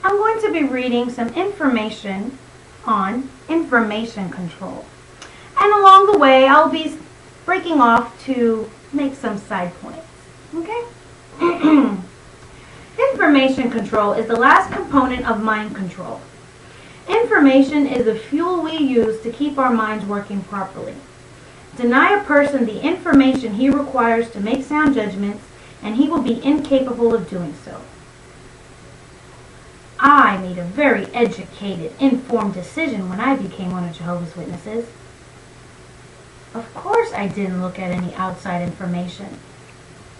I'm going to be reading some information on information control. And along the way, I'll be breaking off to make some side points. Okay? Information control is the last component of mind control. Information is the fuel we use to keep our minds working properly. Deny a person the information he requires to make sound judgments, and he will be incapable of doing so. I made a very educated, informed decision when I became one of Jehovah's Witnesses. Of course I didn't look at any outside information.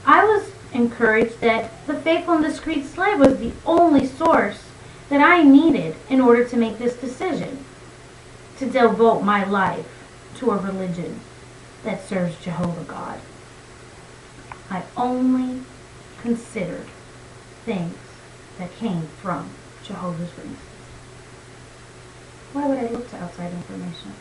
I was encouraged that the Faithful and Discreet Slave was the only source that I needed in order to make this decision, to devote my life to a religion that serves Jehovah God. I only considered things that came from Jehovah's Witnesses. Why would I look to outside information?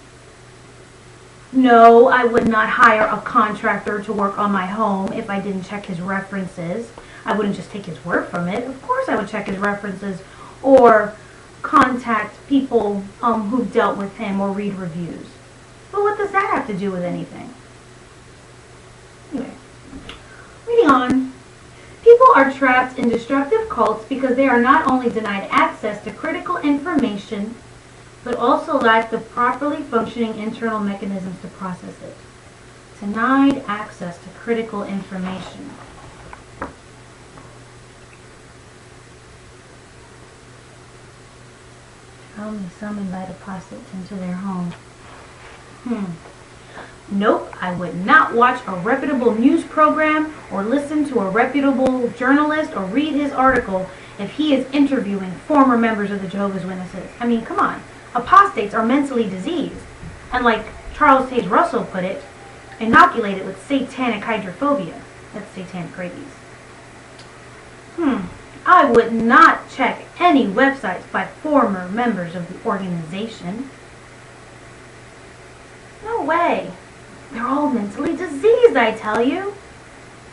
No, I would not hire a contractor to work on my home if I didn't check his references. I wouldn't just take his word from it. Of course I would check his references or contact people who've dealt with him or read reviews. But what does that have to do with anything? Anyway, reading on. People are trapped in destructive cults because they are not only denied access to critical information, but also lack the properly functioning internal mechanisms to process it. Denied access to critical information. How may some invite apostates into their home? Nope, I would not watch a reputable news program or listen to a reputable journalist or read his article if he is interviewing former members of the Jehovah's Witnesses. I mean, come on. Apostates are mentally diseased, and like Charles Taze Russell put it, inoculated with satanic hydrophobia. That's satanic rabies. I would not check any websites by former members of the organization. No way. They're all mentally diseased, I tell you.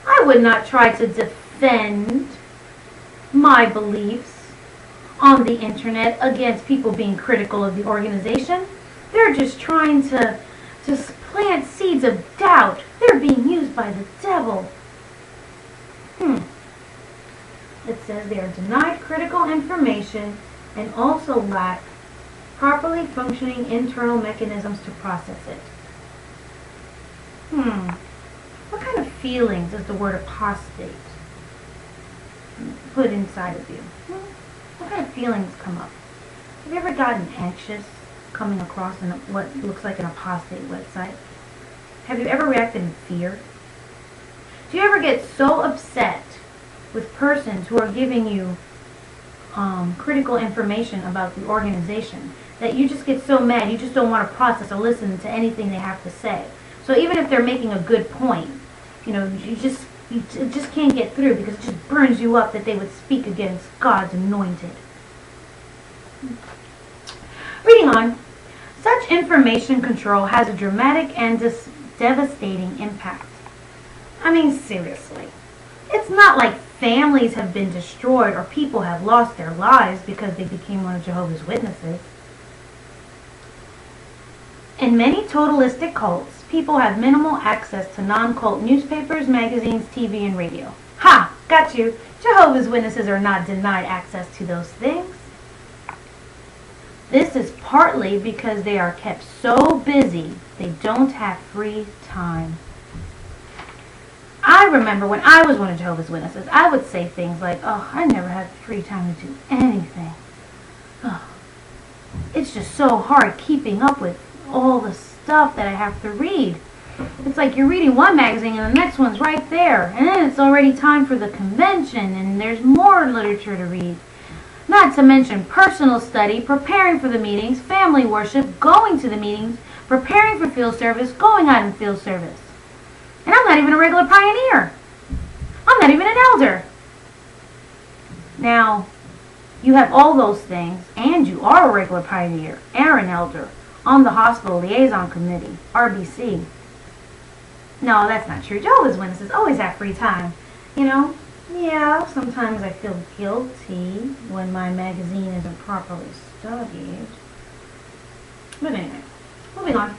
I would not try to defend my beliefs on the internet against people being critical of the organization. They're just trying to plant seeds of doubt. They're being used by the devil. It says they are denied critical information and also lack properly functioning internal mechanisms to process it. What kind of feelings does the word apostate put inside of you? What kind of feelings come up? Have you ever gotten anxious coming across what looks like an apostate website? Have you ever reacted in fear? Do you ever get so upset with persons who are giving you critical information about the organization that you just get so mad you just don't want to process or listen to anything they have to say? So even if they're making a good point, you just can't get through because it just burns you up that they would speak against God's anointed. Reading on. Such information control has a dramatic and devastating impact. I mean, seriously. It's not like families have been destroyed or people have lost their lives because they became one of Jehovah's Witnesses. In many totalistic cults, people have minimal access to non-cult newspapers, magazines, TV, and radio. Ha! Got you! Jehovah's Witnesses are not denied access to those things. This is partly because they are kept so busy they don't have free time. I remember when I was one of Jehovah's Witnesses, I would say things like, I never had free time to do anything. It's just so hard keeping up with all the stuff that I have to read. It's like you're reading one magazine and the next one's right there. And then it's already time for the convention and there's more literature to read. Not to mention personal study, preparing for the meetings, family worship, going to the meetings, preparing for field service, going out in field service. And I'm not even a regular pioneer. I'm not even an elder. Now, you have all those things, and you are a regular pioneer, or an elder, on the hospital liaison committee, RBC. No, that's not true. Jehovah's Witnesses always have free time. Yeah, sometimes I feel guilty when my magazine isn't properly studied. But anyway, moving on.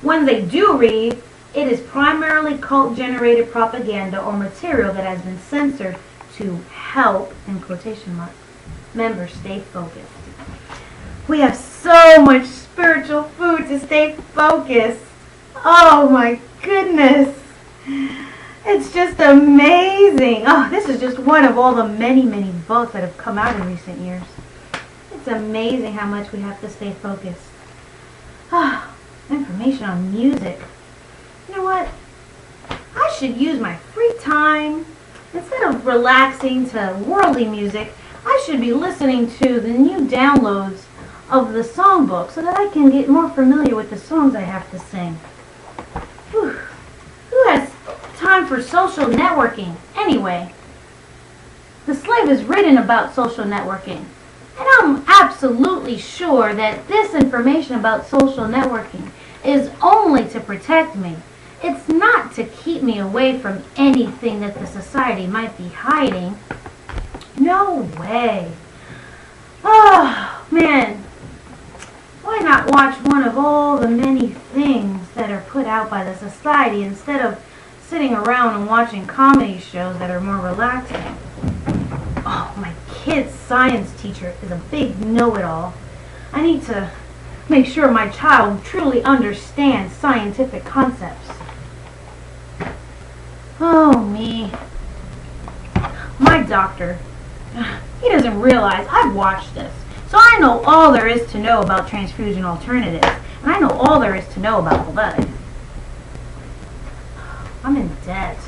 When they do read, it is primarily cult-generated propaganda or material that has been censored to help, in quotation marks, members stay focused. We have so much spiritual food to stay focused. Oh my goodness. It's just amazing. Oh, this is just one of all the many, many books that have come out in recent years. It's amazing how much we have to stay focused. Ah, information on music. You know what? I should use my free time. Instead of relaxing to worldly music, I should be listening to the new downloads of the songbook so that I can get more familiar with the songs I have to sing. Whew. Who has time for social networking? Anyway, the slave has written about social networking. And I'm absolutely sure that this information about social networking is only to protect me. It's not to keep me away from anything that the society might be hiding. No way. Oh, man. Why not watch one of all the many things that are put out by the society instead of sitting around and watching comedy shows that are more relaxing? Oh, my kid's science teacher is a big know-it-all. I need to make sure my child truly understands scientific concepts. Oh, me. My doctor, he doesn't realize I've watched this. So I know all there is to know about transfusion alternatives. And I know all there is to know about blood. I'm in debt.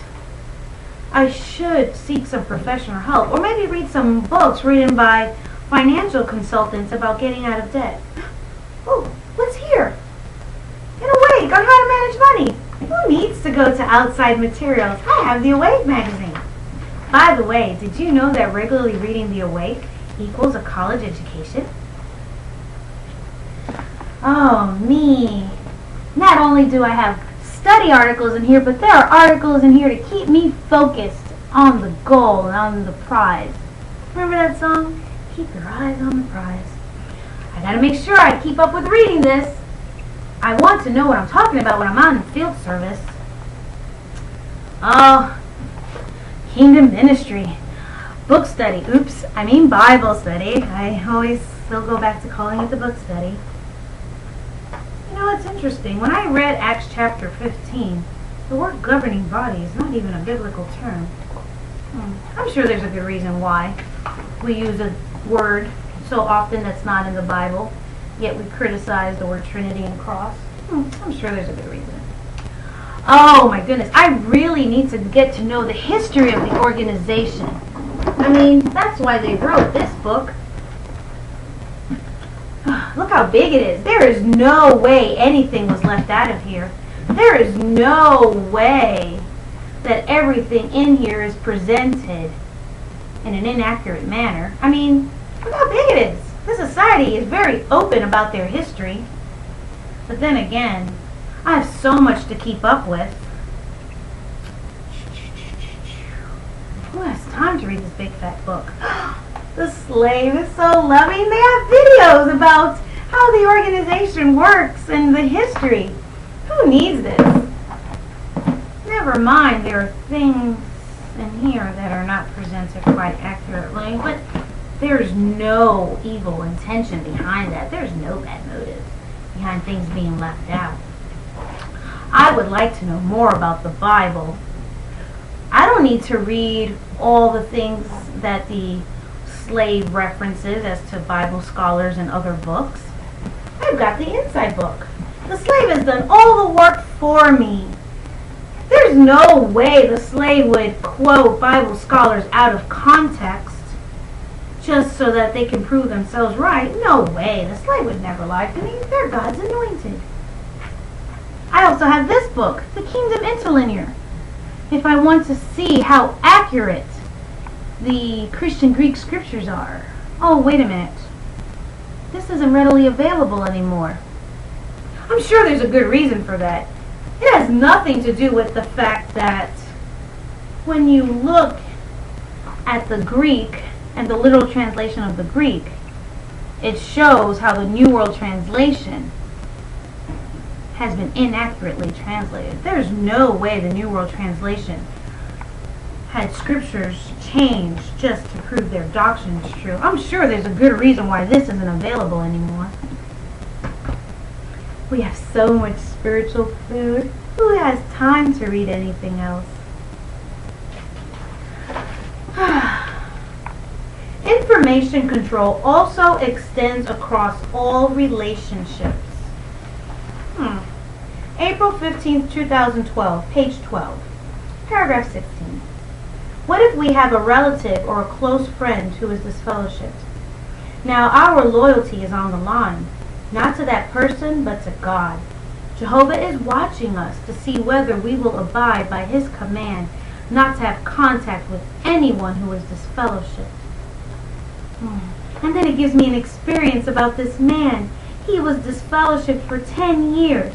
I should seek some professional help. Or maybe read some books written by financial consultants about getting out of debt. Oh, what's here? An Awake on how to manage money. Who needs to go to outside materials? I have the Awake magazine. By the way, did you know that regularly reading the Awake equals a college education? Oh, me. Not only do I have study articles in here, but there are articles in here to keep me focused on the goal and on the prize. Remember that song? Keep your eyes on the prize. I gotta make sure I keep up with reading this. I want to know what I'm talking about when I'm out in field service. Oh, Kingdom Ministry. Book study. Oops, I mean Bible study. I always still go back to calling it the book study. You know, it's interesting. When I read Acts chapter 15, the word governing body is not even a biblical term. I'm sure there's a good reason why we use a word so often that's not in the Bible, yet we criticize the word Trinity and cross. I'm sure there's a good reason. Oh my goodness, I really need to get to know the history of the organization. I mean, that's why they wrote this book. Look how big it is. There is no way anything was left out of here. There is no way that everything in here is presented in an inaccurate manner. I mean, look how big it is. This society is very open about their history. But then again, I have so much to keep up with. Who has time to read this big fat book? The slave is so loving. They have videos about how the organization works and the history. Who needs this? Never mind, there are things in here that are not presented quite accurately, but there's no evil intention behind that. There's no bad motive behind things being left out. I would like to know more about the Bible. I don't need to read all the things that the slave references as to Bible scholars and other books. I've got the inside book. The slave has done all the work for me. There's no way the slave would quote Bible scholars out of context just so that they can prove themselves right. No way. The slave would never lie to me. They're God's anointed. I also have this book, The Kingdom Interlinear. If I want to see how accurate the Christian Greek scriptures are. Oh, wait a minute. This isn't readily available anymore. I'm sure there's a good reason for that. It has nothing to do with the fact that when you look at the Greek and the literal translation of the Greek, it shows how the New World Translation has been inaccurately translated. There's no way the New World Translation had scriptures changed just to prove their doctrine is true. I'm sure there's a good reason why this isn't available anymore. We have so much spiritual food. Who has time to read anything else? Information control also extends across all relationships. April 15th, 2012, page 12, paragraph 16. What if we have a relative or a close friend who is disfellowshipped? Now our loyalty is on the line, not to that person, but to God. Jehovah is watching us to see whether we will abide by his command not to have contact with anyone who is disfellowshipped. And then it gives me an experience about this man. He was disfellowshipped for 10 years.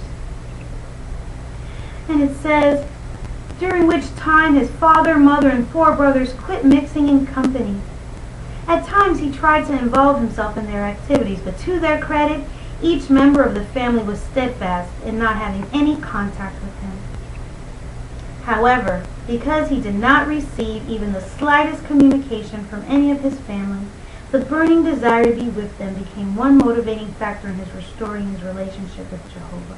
And it says, during which time his father, mother, and 4 brothers quit mixing in company. At times he tried to involve himself in their activities, but to their credit, each member of the family was steadfast in not having any contact with him. However, because he did not receive even the slightest communication from any of his family, the burning desire to be with them became one motivating factor in his restoring his relationship with Jehovah.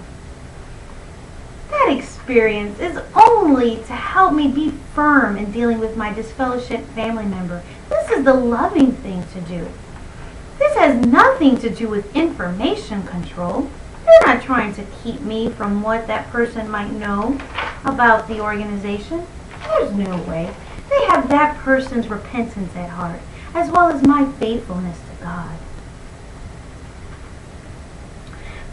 That experience is only to help me be firm in dealing with my disfellowshipped family member. This is the loving thing to do. This has nothing to do with information control. They're not trying to keep me from what that person might know about the organization. There's no way. They have that person's repentance at heart, as well as my faithfulness to God.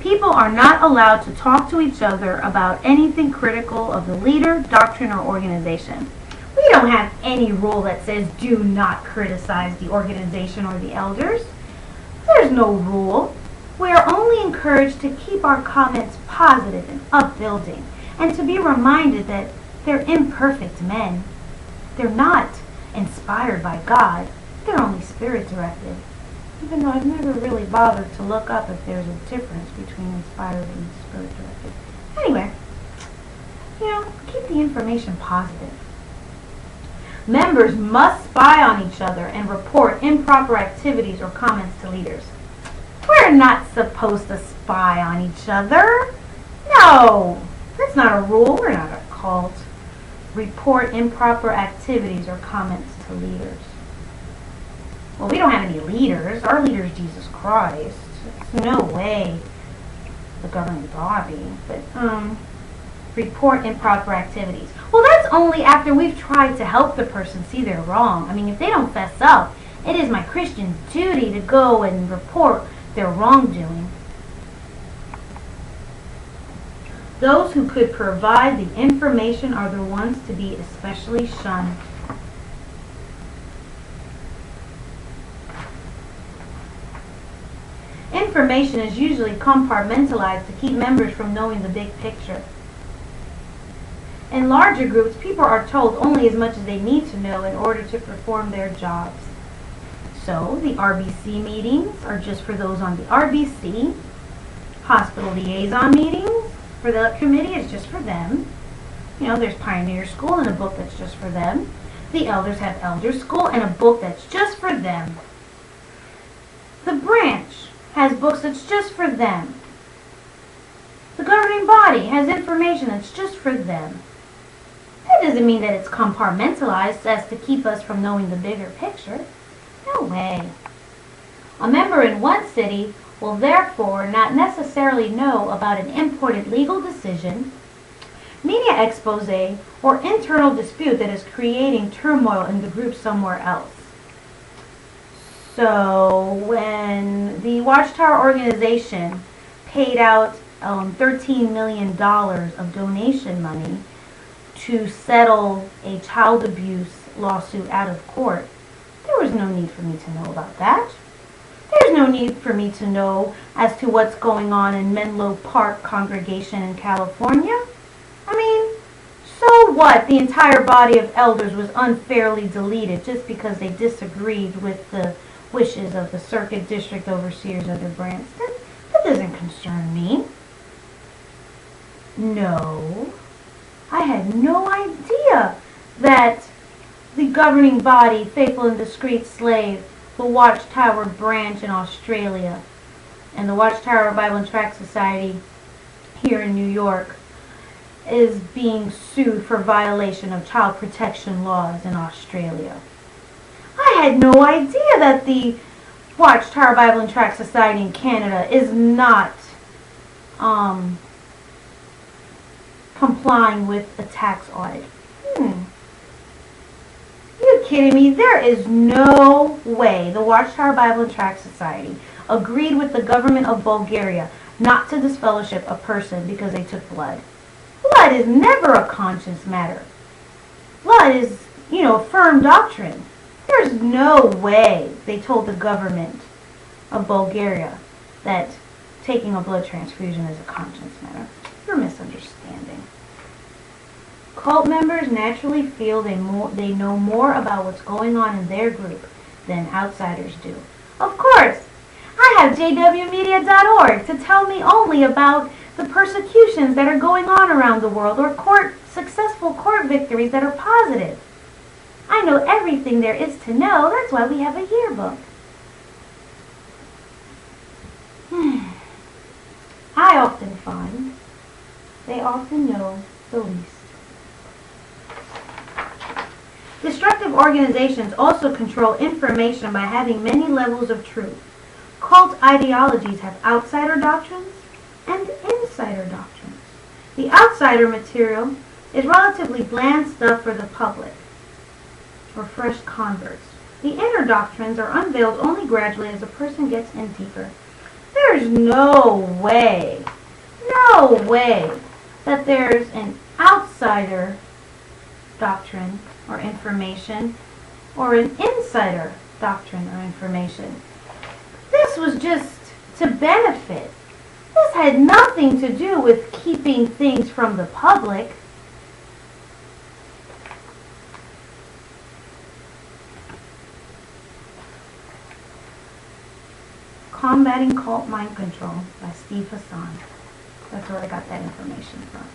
People are not allowed to talk to each other about anything critical of the leader, doctrine, or organization. We don't have any rule that says do not criticize the organization or the elders. There's no rule. We are only encouraged to keep our comments positive and upbuilding, and to be reminded that they're imperfect men. They're not inspired by God. They're only spirit-directed. Even though I've never really bothered to look up if there's a difference between inspired and spirit-directed. Anyway, keep the information positive. Members must spy on each other and report improper activities or comments to leaders. We're not supposed to spy on each other. No, that's not a rule. We're not a cult. Report improper activities or comments to leaders. Well, we don't have any leaders. Our leader is Jesus Christ. There's no way the governing body. But, report improper activities. Well, that's only after we've tried to help the person see they're wrong. I mean, if they don't fess up, it is my Christian duty to go and report their wrongdoing. Those who could provide the information are the ones to be especially shunned. Information is usually compartmentalized to keep members from knowing the big picture. In larger groups, people are told only as much as they need to know in order to perform their jobs. So, the RBC meetings are just for those on the RBC. Hospital liaison meetings for the committee is just for them. There's Pioneer School and a book that's just for them. The elders have Elder School and a book that's just for them. The branch has books that's just for them. The governing body has information that's just for them. That doesn't mean that it's compartmentalized as to keep us from knowing the bigger picture. No way. A member in one city will therefore not necessarily know about an important legal decision, media expose, or internal dispute that is creating turmoil in the group somewhere else. So when the Watchtower organization paid out $13 million of donation money to settle a child abuse lawsuit out of court, there was no need for me to know about that. There's no need for me to know as to what's going on in Menlo Park congregation in California. I mean, so what? The entire body of elders was unfairly deleted just because they disagreed with the wishes of the circuit district overseers of the branch. That doesn't concern me. No. I had no idea that the governing body, Faithful and Discreet Slave, the Watchtower branch in Australia, and the Watchtower Bible and Tract Society here in New York, is being sued for violation of child protection laws in Australia. I had no idea that the Watchtower Bible and Tract Society in Canada is not complying with a tax audit. You kidding me? There is no way the Watchtower Bible and Tract Society agreed with the government of Bulgaria not to disfellowship a person because they took blood. Blood is never a conscience matter. Blood is, a firm doctrine. There's no way they told the government of Bulgaria that taking a blood transfusion is a conscience matter. You're misunderstanding. Cult members naturally feel they know more about what's going on in their group than outsiders do. Of course, I have jwmedia.org to tell me only about the persecutions that are going on around the world or successful court victories that are positive. I know everything there is to know. That's why we have a yearbook. I often find they often know the least. Destructive organizations also control information by having many levels of truth. Cult ideologies have outsider doctrines and insider doctrines. The outsider material is relatively bland stuff for the public or fresh converts. The inner doctrines are unveiled only gradually as a person gets in deeper. There's no way that there's an outsider doctrine or information or an insider doctrine or information. This was just to benefit. This had nothing to do with keeping things from the public. Combating Cult Mind Control by Steve Hassan. That's where I got that information from.